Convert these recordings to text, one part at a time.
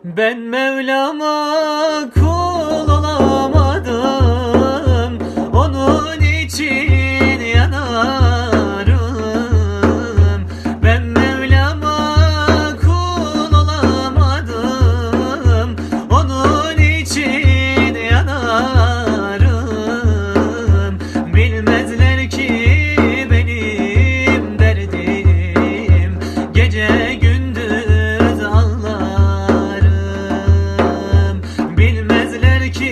Ben Mevlam'a kul olamadım, onun için yanarım. Ben Mevlam'a kul olamadım, onun için yanarım. Bilmezler ki benim derdim, gece gündüz ağlarım. Bilmezler ki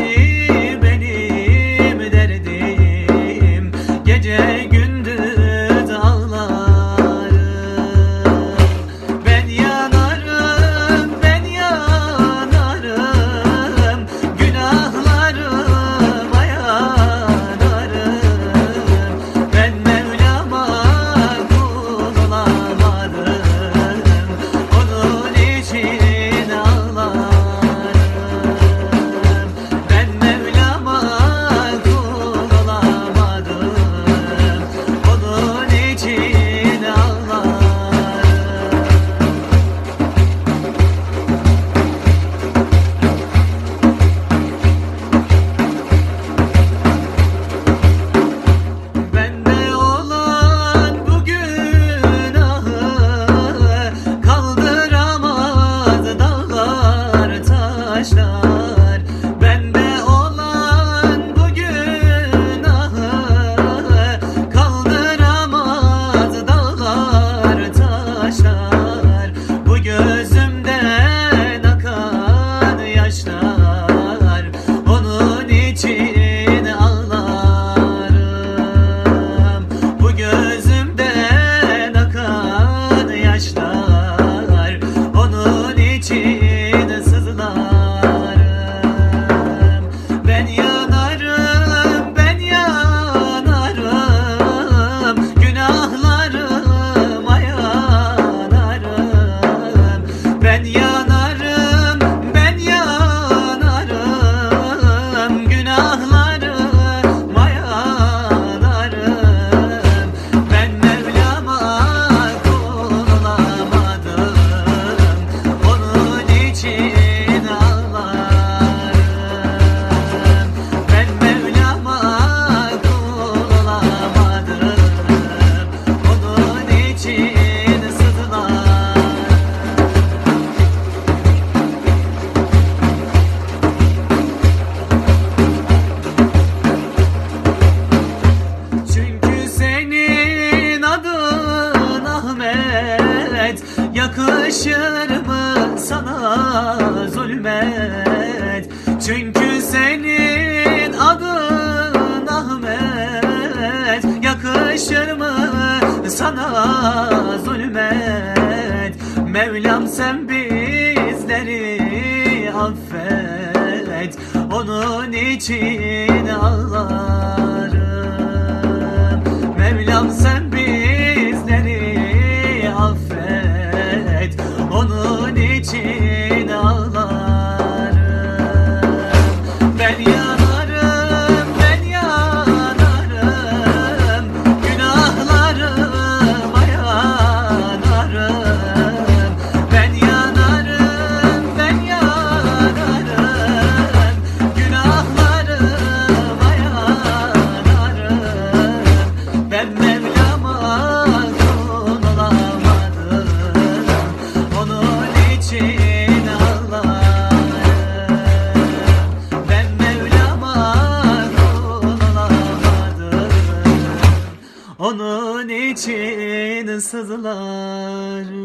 benim derdim, gece gündüz ağlarım. Ben yanarım, ben yanarım, günahlarıma yanarım. Ben Mevlam'a kul olamadım, onun için ağlarım. Ben Mevlam'a kul olamadım, onun için ağlarım. Bende olan bu günahı kaldıramaz dağlar taşlar. Bende olan bu günahı kaldıramaz dağlar taşlar. Bu gözümden akan yaşlar, onun için ağlarım. Bu gözümden akan yaşlar, onun için sızlarım. Ben yanarım, ben yanarım, günahlarıma yanarım. Ben yanarım, ben yanarım, günahlarıma yanarım. Ben Mevlam'a kul olamadım, onun için ağlarım. Ben Mevlam'a kul olamadım, onun için sızlarım. Çünkü senin adın Ahmet, yakışır mı sana zulmet? Çünkü senin adın Ahmet, yakışır mı sana zulmet? Mevlam sen bizleri affet, onun için ağlarım. Mevlam sen bizleri affet, onun için ağlarım. Ben yanarım, ben yanarım, günahlarıma yanarım. Ben yanarım, ben yanarım, günahlarıma yanarım. Ben Mevlam'a kul olamadım, onun için ağlarım. Ben Mevlam'a kul olamadım, onun için sızlarım.